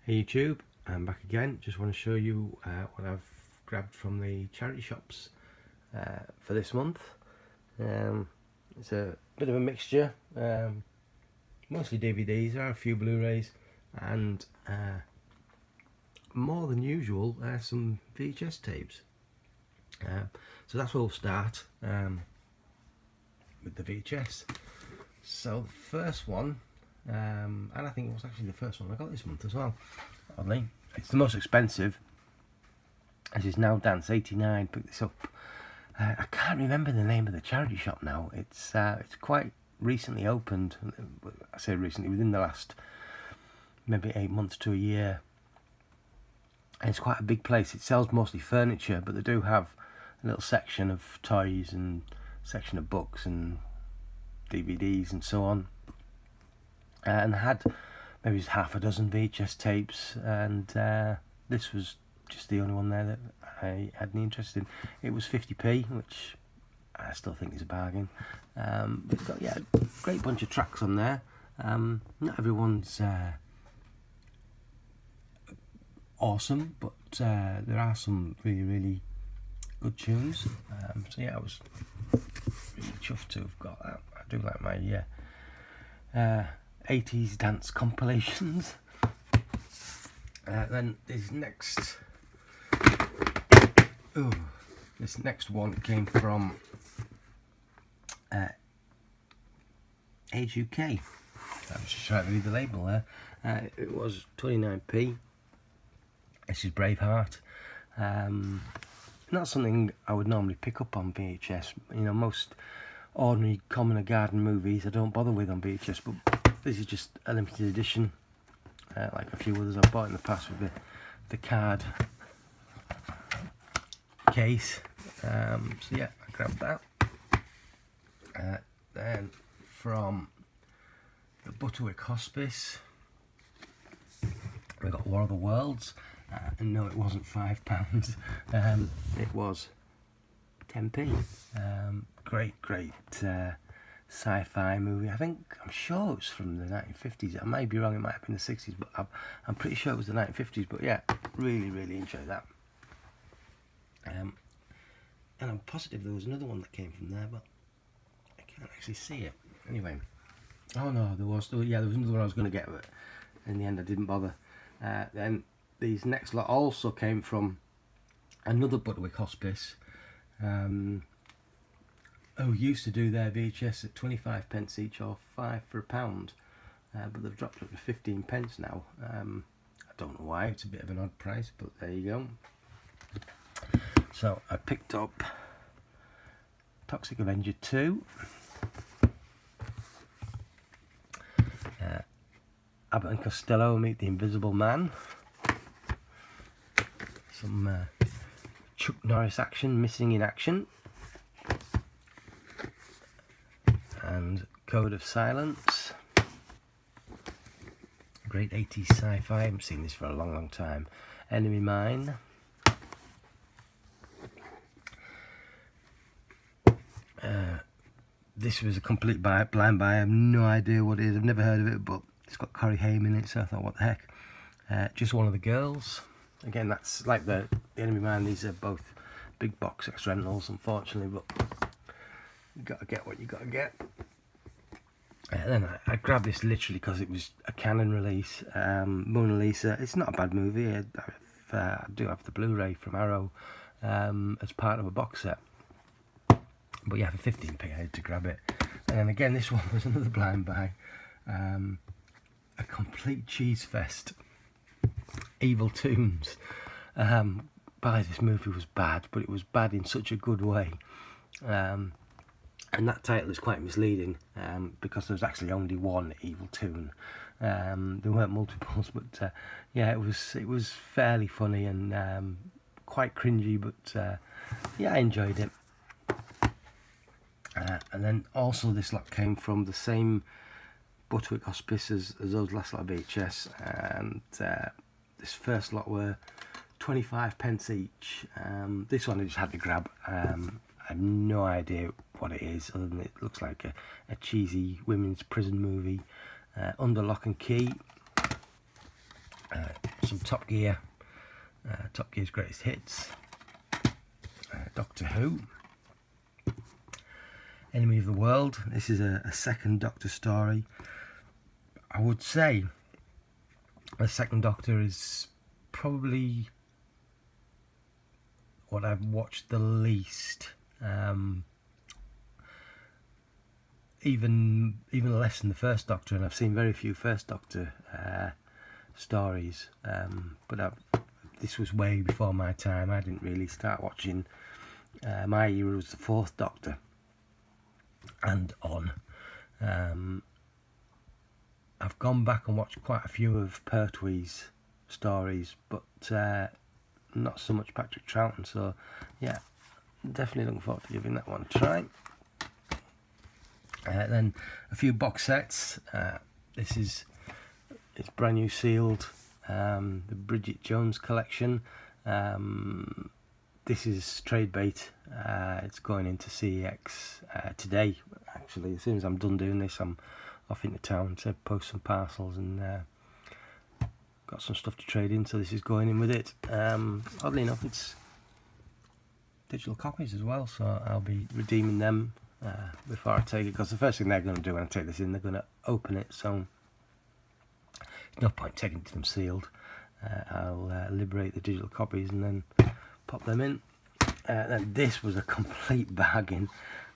Hey YouTube, I'm back again. Just want to show you what I've grabbed from the charity shops for this month. It's a bit of a mixture, mostly DVDs, there are a few Blu-rays, and more than usual some VHS tapes. So that's where we'll start with the VHS. So the first one, and I think it was actually the first one I got this month as well, oddly. It's the most expensive. This is Now Dance 89. Picked this up. I can't remember the name of the charity shop now. It's quite recently opened. I say recently, within the last maybe 8 months to a year. And it's quite a big place. It sells mostly furniture, but they do have a little section of toys and section of books and DVDs and so on. And I had maybe half a dozen VHS tapes, and this was just the only one there that I had any interest in. It was 50p, which I still think is a bargain. It's got a great bunch of tracks on there. Not everyone's awesome, but there are some really good tunes. So yeah, I was really chuffed to have got that. I do like my 80s dance compilations. Then this next one came from Age UK. I was just trying to read the label there. It was 29p. This is Braveheart. Not something I would normally pick up on VHS. You know, most ordinary common garden movies I don't bother with on VHS, but this is just a limited edition, like a few others I've bought in the past with the card case. So yeah, I grabbed that. Then from the Butterwick Hospice, we got War of the Worlds. And no, it wasn't £5. It was 10p. Great sci-fi movie. I'm sure it was from the 1950s. I may be wrong, it might have been the 60s, but I'm pretty sure it was the 1950s. But yeah, really enjoyed that. And I'm positive there was another one that came from there, but I can't actually see it. Anyway, oh no, there was another one I was going to get, but in the end I didn't bother. Then these next lot also came from another Butterwick Hospice, who used to do their VHS at 25p each, or 5 for £1, but they've dropped up to 15p now. I don't know why, it's a bit of an odd price, but there you go. So I picked up Toxic Avenger 2, Abbott and Costello Meet the Invisible Man, some Chuck Norris action, Missing in Action, and Code of Silence. Great 80s sci-fi, I haven't seen this for a long time. Enemy Mine. This was a complete blind buy. I have no idea what it is, I've never heard of it, but it's got Corey Haim in it, so I thought, what the heck. Just One of the Girls. Again, that's like the Enemy Mine. These are both big box X rentals, unfortunately, but you got to get what you got to get. Then I grabbed this literally because it was a Canon release. Mona Lisa. It's not a bad movie. I do have the Blu-ray from Arrow as part of a box set. But yeah, for 15p I had to grab it. And then again, this one was another blind buy. A complete cheese fest. Evil Tunes. This movie was bad, but it was bad in such a good way. And that title is quite misleading, because there's actually only one Evil Tune. There weren't multiples, but yeah, it was fairly funny and quite cringy, but yeah, I enjoyed it. And then also this lot came from the same Butterwick Hospice as those last lot of VHS, and this first lot were 25p each. This one I just had to grab. I have no idea what it is, other than it looks like a cheesy women's prison movie. Under Lock and Key. some Top Gear, Top Gear's Greatest Hits, Doctor Who, Enemy of the World. This is a second Doctor story. I would say the second Doctor is probably what I've watched the least. Even less than the first Doctor, and I've seen very few first Doctor stories. But this was way before my time. I didn't really start watching. My era was the fourth Doctor and on. I've gone back and watched quite a few of Pertwee's stories, but not so much Patrick Troughton. So yeah, definitely looking forward to giving that one a try. Then a few box sets. It's brand new sealed. The Bridget Jones collection. This is trade bait. It's going into CEX today. Actually, as soon as I'm done doing this, I'm off into town to post some parcels and got some stuff to trade in. So this is going in with it. Oddly enough, it's digital copies as well, so I'll be redeeming them before I take it, because the first thing they're going to do when I take this in, they're going to open it, so there's no point taking them sealed. I'll liberate the digital copies and then pop them in. Then this was a complete bargain.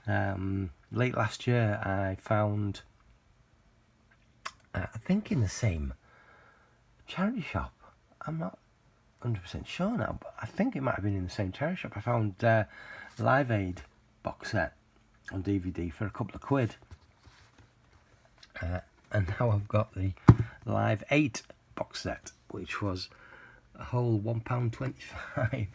Late last year I found, I think in the same charity shop, I'm not 100% sure now, but I think it might have been in the same charity shop, I found Live Aid box set on DVD for a couple of quid, and now I've got the Live 8 box set, which was a whole £1.25.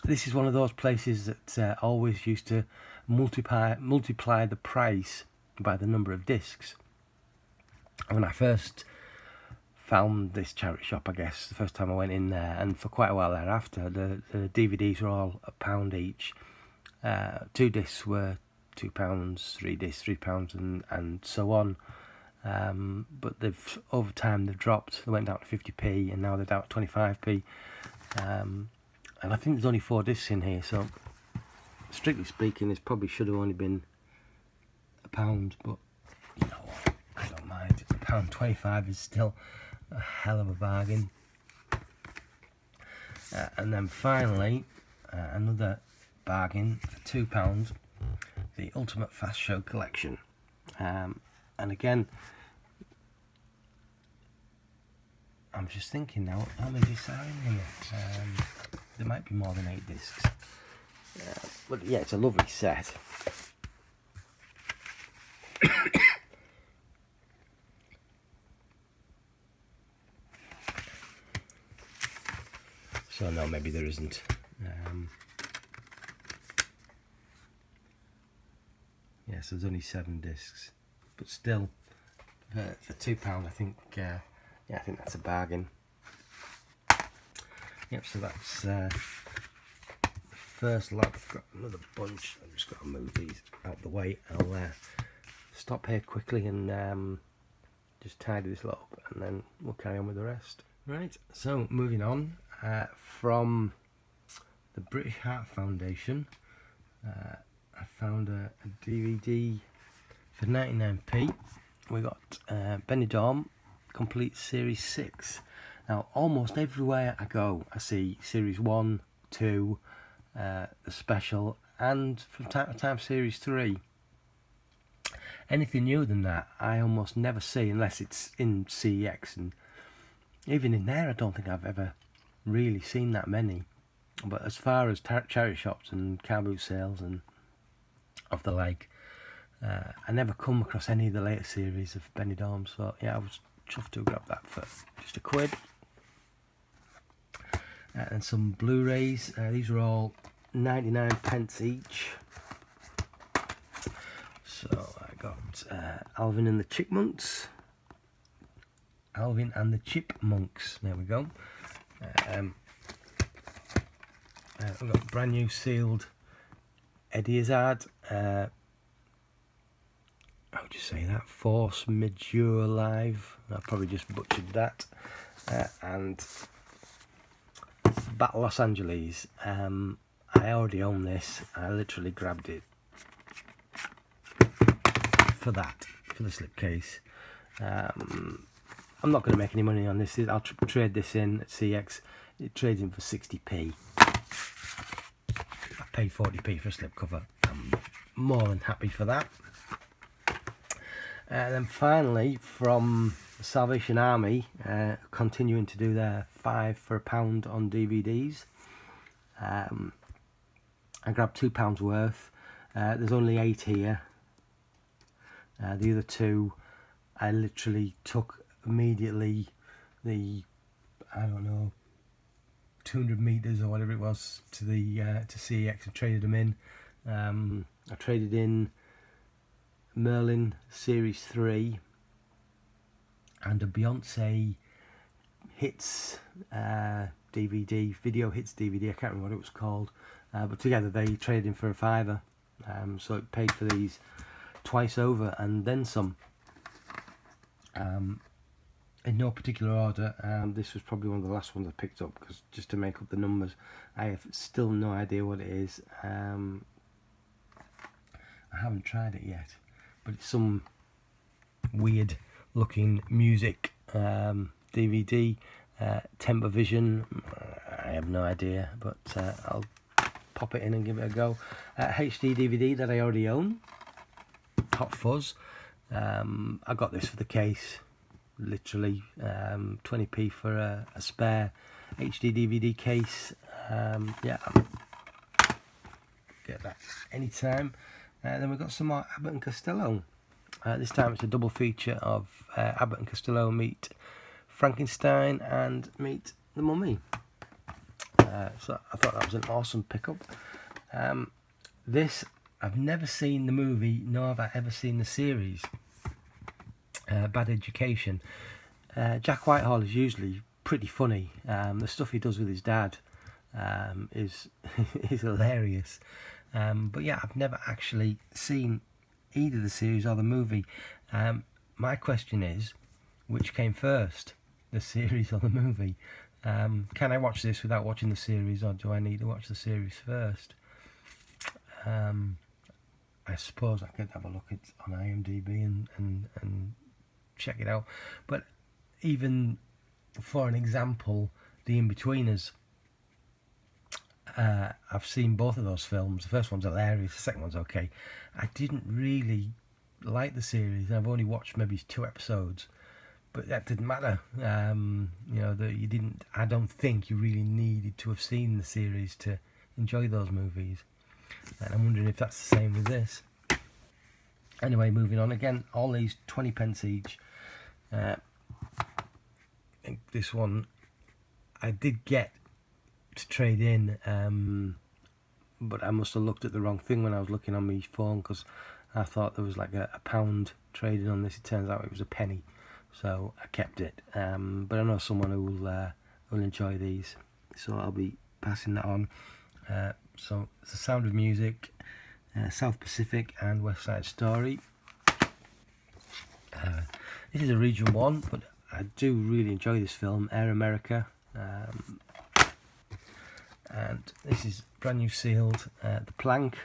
This is one of those places that always used to multiply the price by the number of discs. When I first found this charity shop, I guess the first time I went in there, and for quite a while thereafter, the DVDs were all £1 each. 2 discs were £2, 3 discs £3, and so on. But over time they've dropped. They went down to 50p, and now they're down to 25p. And I think there's only 4 discs in here, so strictly speaking, this probably should have only been £1, but you know what, I don't mind. £1.25 is still a hell of a bargain. And then finally, another bargain for £2, the Ultimate Fast Show collection. And again, I'm just thinking now, how many discs are in here? There might be more than 8 discs. But yeah, it's a lovely set. So no, maybe there isn't. Yes, there's only 7 discs, but still, for £2, I think. Yeah, I think that's a bargain. Yep. So that's the first lot. I've got another bunch. I've just got to move these out the way. I'll stop here quickly and just tidy this lot up, and then we'll carry on with the rest. Right. So moving on from the British Heart Foundation. I found a DVD for 99p. We got Benidorm Complete Series 6. Now, almost everywhere I go, I see Series 1, 2, the special, and from time to time Series 3. Anything newer than that, I almost never see unless it's in CEX, and even in there, I don't think I've ever really seen that many. But as far as charity shops and car boot sales and of the like, I never come across any of the later series of Benidorm, so yeah, I was chuffed to grab that for just a quid. And some Blu-rays. These are all 99p each. So I got Alvin and the Chipmunks. Alvin and the Chipmunks. There we go. We've got brand new sealed Eddie Izzard. Oh would you say that? Force Majeure Live. I probably just butchered that. And Battle Los Angeles. I already own this. I literally grabbed it for the slipcase. I'm not going to make any money on this. I'll trade this in at CX. It trades in for 60p. I paid 40p for a slipcover. I'm more than happy for that. And then finally, from Salvation Army, continuing to do their 5 for £1 on DVDs. I grabbed £2 worth. There's only 8 here. The other 2 I literally took immediately the, I don't know, 200 meters or whatever it was to the to CEX and traded them in. I traded in Merlin Series 3 and a Beyonce Hits DVD, Video Hits DVD. I can't remember what it was called, but together they traded in for a £5. So it paid for these twice over and then some. In no particular order. This was probably one of the last ones I picked up, because just to make up the numbers. I have still no idea what it is. I haven't tried it yet, but it's some weird looking music DVD, Temper Vision. I have no idea, but I'll pop it in and give it a go. HD DVD that I already own, Hot Fuzz. I got this for the case, literally 20p for a spare HD DVD case. Yeah, get that anytime. Then we've got some more Abbott and Costello. This time it's a double feature of Abbott and Costello meet Frankenstein and meet The Mummy. So I thought that was an awesome pickup. This, I've never seen the movie, nor have I ever seen the series. Bad Education. Jack Whitehall is usually pretty funny. The stuff he does with his dad is hilarious. But yeah, I've never actually seen either the series or the movie. My question is, which came first, the series or the movie? Can I watch this without watching the series, or do I need to watch the series first? I suppose I could have a look at on IMDb and check it out. But even for an example, The In-Betweeners, I've seen both of those films. The first one's hilarious, the second one's okay. I didn't really like the series. I've only watched maybe 2 episodes, but that didn't matter. You know, that you didn't. I don't think you really needed to have seen the series to enjoy those movies. And I'm wondering if that's the same with this. Anyway, moving on. Again, all these 20p each. I think this one I did get to trade in, but I must have looked at the wrong thing when I was looking on my phone, because I thought there was like a £1 traded on this. It turns out it was a penny, so I kept it. But I know someone who will enjoy these, so I'll be passing that on. So it's The Sound of Music, South Pacific and West Side Story. This is a region 1, but I do really enjoy this film, Air America. And this is brand new sealed, The Plank,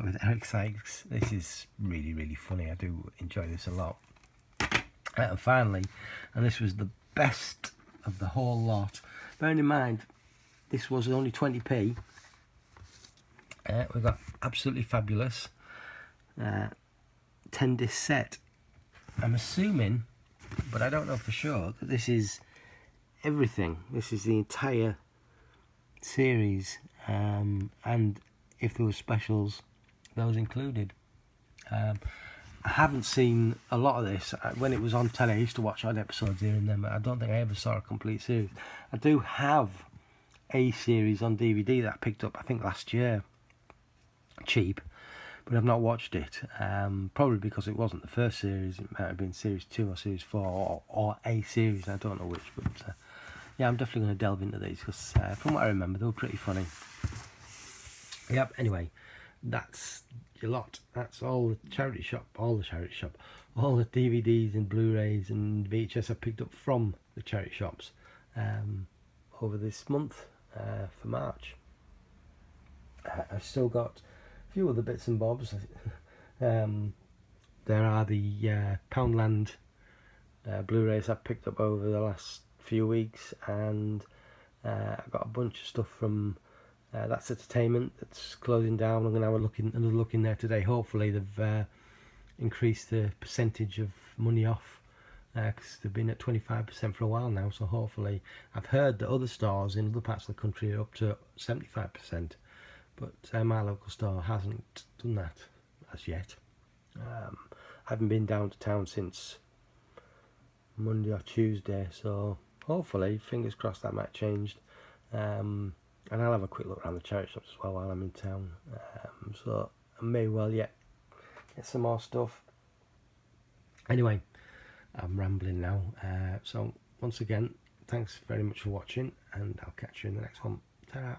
with Eric Sykes. This is really, really funny. I do enjoy this a lot. And finally, and this was the best of the whole lot, bearing in mind this was only 20p, we've got Absolutely Fabulous, 10-disc set. I'm assuming, but I don't know for sure, that this is everything. This is the entire series, and if there were specials, those included. I haven't seen a lot of this. When it was on telly, I used to watch odd episodes here and there, but I don't think I ever saw a complete series. I do have a series on DVD that I picked up, I think last year, cheap, but I've not watched it, probably because it wasn't the first series. It might have been series 2 or series 4, or a series, I don't know which, but yeah, I'm definitely going to delve into these, because from what I remember, they were pretty funny. Yep, anyway, that's your lot. That's all the charity shop, all the DVDs and Blu-rays and VHS I picked up from the charity shops over this month for March. I've still got a few other bits and bobs. There are the Poundland Blu-rays I've picked up over the last few weeks, and I've got a bunch of stuff from That's Entertainment that's closing down. I'm going to have another look in there today. Hopefully they've increased the percentage of money off, because they've been at 25% for a while now, so hopefully, I've heard that other stores in other parts of the country are up to 75%, but my local store hasn't done that as yet. I haven't been down to town since Monday or Tuesday, so hopefully, fingers crossed, that might change. And I'll have a quick look around the charity shops as well while I'm in town, so I may well get some more stuff. Anyway, I'm rambling now, so once again, thanks very much for watching, and I'll catch you in the next one. Ta-ra.